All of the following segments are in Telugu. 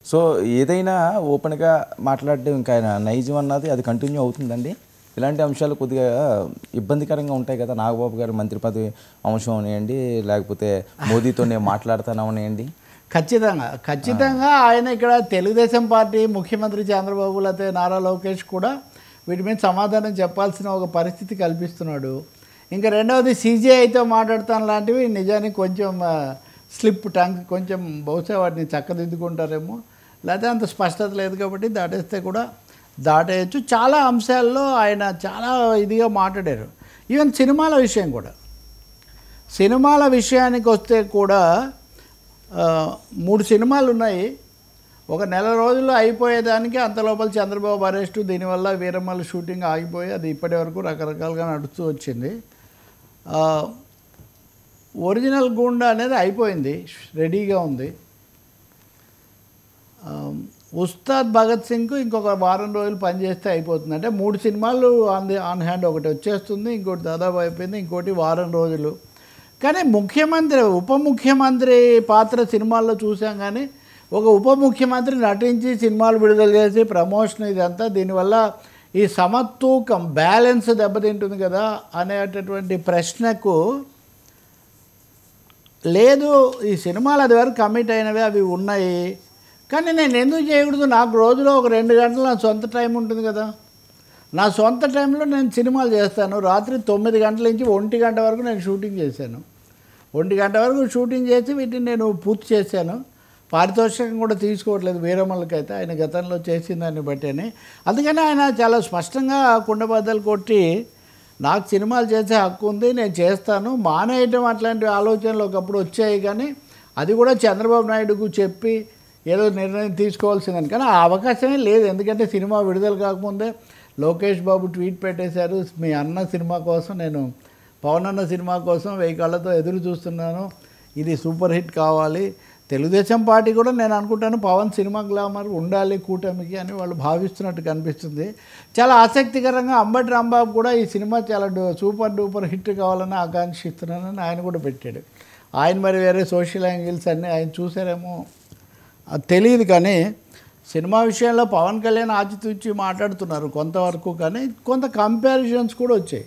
సో ఏదైనా ఓపెన్గా మాట్లాడడం ఇంకా ఆయన నైజం అన్నది అది కంటిన్యూ అవుతుందండి. ఇలాంటి అంశాలు కొద్దిగా ఇబ్బందికరంగా ఉంటాయి కదా. నాగబాబు గారు మంత్రి పదవి అంశం అవనివ్వండి, లేకపోతే మోదీతో నేను మాట్లాడతాను అవనివ్వండి. ఖచ్చితంగా ఆయన ఇక్కడ తెలుగుదేశం పార్టీ ముఖ్యమంత్రి చంద్రబాబు లేకపోతే నారా లోకేష్ కూడా వీటి మీద సమాధానం చెప్పాల్సిన ఒక పరిస్థితి కల్పిస్తున్నాడు. ఇంకా రెండవది సిజేఐతో మాట్లాడతాను లాంటివి నిజానికి కొంచెం స్లిప్ టంగ్, కొంచెం బహుశా వాటిని చక్కదిద్దుకుంటారేమో, లేకపోతే అంత స్పష్టత లేదు కాబట్టి దాటేస్తే కూడా దాటేయచ్చు. చాలా అంశాల్లో ఆయన చాలా ఇదిగా మాట్లాడారు. ఈవెన్ సినిమాల విషయం కూడా, సినిమాల విషయానికి వస్తే కూడా 3 సినిమాలు ఉన్నాయి. ఒక నెల రోజుల్లో అయిపోయేదానికి అంత లోపల చంద్రబాబు అరెస్టు, దీనివల్ల వీరమల్లి షూటింగ్ ఆగిపోయి అది ఇప్పటి వరకు రకరకాలుగా నడుస్తూ వచ్చింది. ఒరిజినల్ గూండా అనేది అయిపోయింది, రెడీగా ఉంది. ఉస్తాద్ భగత్ సింగ్కు ఇంకొక వారం రోజులు పనిచేస్తే అయిపోతుంది. అంటే 3 సినిమాలు ఆన్ హ్యాండ్, ఒకటి వచ్చేస్తుంది, ఇంకోటి దాదాపు అయిపోయింది, ఇంకోటి వారం రోజులు. కానీ ముఖ్యమంత్రి ఉప ముఖ్యమంత్రి పాత్ర సినిమాల్లో చూసాం. కానీ ఒక ఉప ముఖ్యమంత్రి నటించి సినిమాలు విడుదల చేసి ప్రమోషన్ ఇదంతా, దీనివల్ల ఈ సమతూకం బ్యాలెన్స్ దెబ్బతింటుంది కదా అనేటటువంటి ప్రశ్నకు లేదు. ఈ సినిమాలు అది వరకు కమిట్ అయినవి అవి ఉన్నాయి, కానీ నేను ఎందుకు చేయకూడదు? నాకు రోజులో ఒక 2 గంటలు నా సొంత టైం ఉంటుంది కదా. నా సొంత టైంలో నేను సినిమాలు చేస్తాను. రాత్రి 9 గంటల నుంచి 1 గంట వరకు నేను షూటింగ్ చేశాను. 1 గంట వరకు షూటింగ్ చేసి వీటిని నేను పూర్తి చేశాను. పారితోషికం కూడా తీసుకోవట్లేదు వీరమ్మలకైతే, ఆయన గతంలో చేసిన దాన్ని బట్టి అని. అందుకని ఆయన చాలా స్పష్టంగా కుండబద్దలు కొట్టి నాకు సినిమాలు చేసే హక్కు ఉంది, నేను చేస్తాను, మానేయటం అట్లాంటి ఆలోచనలు ఒకప్పుడు వచ్చాయి. కానీ అది కూడా చంద్రబాబు నాయుడుకు చెప్పి ఏదో నిర్ణయం తీసుకోవాల్సిందని, కానీ ఆ అవకాశమే లేదు. ఎందుకంటే సినిమా విడుదల కాకముందే లోకేష్ బాబు ట్వీట్ పెట్టేశారు, మీ అన్న సినిమా కోసం, నేను పవన్ అన్న సినిమా కోసం 1000 కళ్ళతో ఎదురు చూస్తున్నాను, ఇది సూపర్ హిట్ కావాలి. తెలుగుదేశం పార్టీ కూడా నేను అనుకుంటాను పవన్ సినిమా గ్లామర్ ఉండాలి కూటమికి అని వాళ్ళు భావిస్తున్నట్టు కనిపిస్తుంది. చాలా ఆసక్తికరంగా అంబటి రాంబాబు కూడా ఈ సినిమా చాలా సూపర్ డూపర్ హిట్ కావాలని ఆకాంక్షిస్తున్నానని ఆయన కూడా పెట్టాడు. ఆయన మరి వేరే సోషల్ యాంగిల్స్ అన్నీ ఆయన చూసారేమో అది తెలియదు. కానీ సినిమా విషయంలో పవన్ కళ్యాణ్ ఆచితూచి మాట్లాడుతున్నారు కొంతవరకు, కానీ కొంత కంపారిజన్స్ కూడా వచ్చాయి.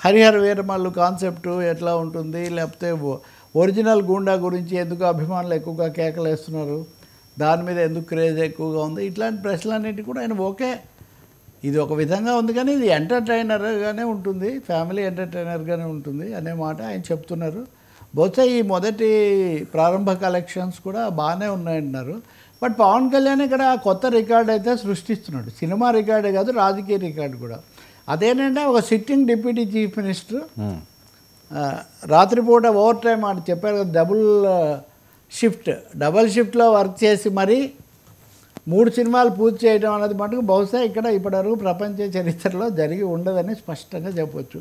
హరిహర వీరమల్లు కాన్సెప్టు ఎట్లా ఉంటుంది, లేకపోతే ఒరిజినల్ గూండా గురించి ఎందుకు అభిమానులు ఎక్కువగా కేకలేస్తున్నారు, దాని మీద ఎందుకు క్రేజ్ ఎక్కువగా ఉంది, ఇట్లాంటి ప్రశ్నలన్నింటి కూడా ఆయన ఓకే, ఇది ఒక విధంగా ఉంది కానీ ఇది ఎంటర్టైనర్గానే ఉంటుంది, ఫ్యామిలీ ఎంటర్టైనర్గానే ఉంటుంది అనే మాట ఆయన చెప్తున్నారు. బహుశా ఈ మొదటి ప్రారంభ కలెక్షన్స్ కూడా బాగానే ఉన్నాయంటున్నారు. బట్ పవన్ కళ్యాణ్ ఇక్కడ కొత్త రికార్డు అయితే సృష్టిస్తున్నాడు. సినిమా రికార్డే కాదు, రాజకీయ రికార్డు కూడా. అదేంటంటే ఒక సిట్టింగ్ డిప్యూటీ చీఫ్ మినిస్టర్ రాత్రిపూట ఓవర్ టైం అని చెప్పారు కదా, డబల్ షిఫ్ట్లో వర్క్ చేసి మరి 3 సినిమాలు పూర్తి చేయడం అనేది మటుకు బహుశా ఇక్కడ ఇప్పటివరకు ప్రపంచ చరిత్రలో జరిగి ఉండదని స్పష్టంగా చెప్పొచ్చు.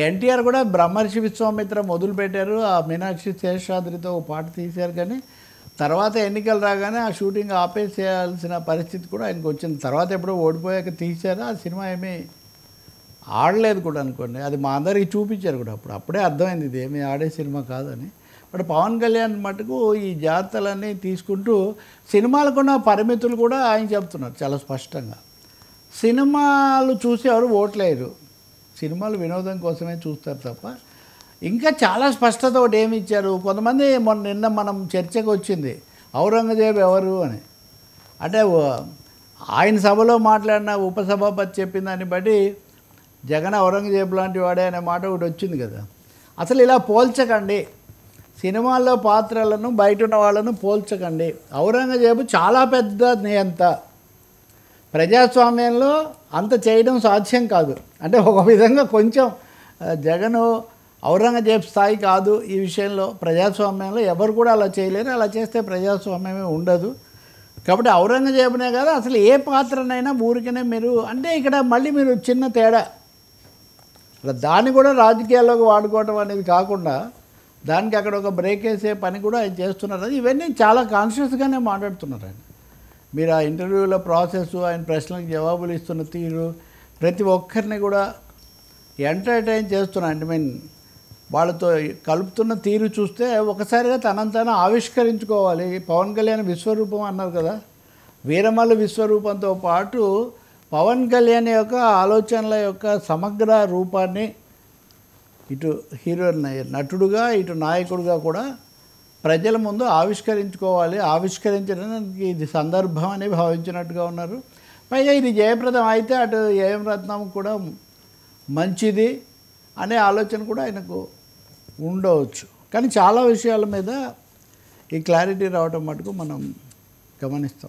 ఎన్టీఆర్ కూడా బ్రహ్మర్షి విశ్వామిత్ర మొదలుపెట్టారు, ఆ మీనాక్షి శేషాద్రితో ఒక పాట తీశారు, కానీ తర్వాత ఎన్నికలు రాగానే ఆ షూటింగ్ ఆపేసేయాల్సిన పరిస్థితి కూడా ఆయనకు వచ్చింది. తర్వాత ఎప్పుడో ఓడిపోయాక తీశారు, ఆ సినిమా ఏమీ ఆడలేదు కూడా అనుకోండి. అది మా అందరికీ చూపించారు కూడా, అప్పుడే అర్థమైంది ఇది ఏమీ ఆడే సినిమా కాదని. బట్ పవన్ కళ్యాణ్ మటుకు ఈ జాగ్రత్తలన్నీ తీసుకుంటూ సినిమాలకున్న పరిమితులు కూడా ఆయన చెప్తున్నారు చాలా స్పష్టంగా. సినిమాలు చూసి ఎవరు ఓట్లేరు, సినిమాలు వినోదం కోసమే చూస్తారు తప్ప. ఇంకా చాలా స్పష్టత ఒకటి ఏమి ఇచ్చారు కొంతమంది, నిన్న మనం చర్చకు వచ్చింది ఔరంగజేబు ఎవరు అని. అంటే ఆయన సభలో మాట్లాడిన ఉపసభాపతి చెప్పిన దాన్ని బట్టి జగన్ ఔరంగజేబు లాంటి వాడే అనే మాట ఒకటి వచ్చింది కదా. అసలు ఇలా పోల్చకండి, సినిమాల్లో పాత్రలను బయట ఉన్న వాళ్ళను పోల్చకండి. ఔరంగజేబు చాలా పెద్ద నియంత, ప్రజాస్వామ్యంలో అంత చేయడం సాధ్యం కాదు. అంటే ఒక విధంగా కొంచెం జగన్ ఔరంగజేబు స్థాయి కాదు ఈ విషయంలో. ప్రజాస్వామ్యంలో ఎవరు కూడా అలా చేయలేరు, అలా చేస్తే ప్రజాస్వామ్యమే ఉండదు. కాబట్టి ఔరంగజేబునే కాదు, అసలు ఏ పాత్రనైనా ఊరికనే మీరు, అంటే ఇక్కడ మళ్ళీ మీరు చిన్న తేడా, దాన్ని కూడా రాజకీయాల్లోకి వాడుకోవడం అనేది కాకుండా దానికి అక్కడ ఒక బ్రేక్ వేసే పని కూడా ఆయన చేస్తున్నారు. ఇవన్నీ చాలా కాన్షియస్గానే మాట్లాడుతున్నారు ఆయన. మీరు ఆ ఇంటర్వ్యూలో ప్రాసెస్, ఆయన ప్రశ్నలకు జవాబులు ఇస్తున్న తీరు, ప్రతి ఒక్కరిని కూడా ఎంటర్టైన్ చేస్తున్నారు. వాళ్ళతో కలుపుతున్న తీరు చూస్తే ఒకసారిగా తనను తాను ఆవిష్కరించుకోవాలి. పవన్ కళ్యాణ్ విశ్వరూపం అన్నారు కదా, వీరమల్లు విశ్వరూపంతో పాటు పవన్ కళ్యాణ్ యొక్క ఆలోచనల యొక్క సమగ్ర రూపాన్ని ఇటు హీరో నటుడుగా ఇటు నాయకుడిగా కూడా ప్రజల ముందు ఆవిష్కరించుకోవాలి. ఆవిష్కరించడానికి ఇది సందర్భం అని భావించినట్టుగా ఉన్నారు. పైగా ఇది జయప్రదం అయితే అటు ఏఎం రత్నం కూడా మంచిది అనే ఆలోచన కూడా ఆయనకు ఉండవచ్చు. కానీ చాలా విషయాల మీద ఈ క్లారిటీ రావటం మటుకు మనం గమనిస్తాం.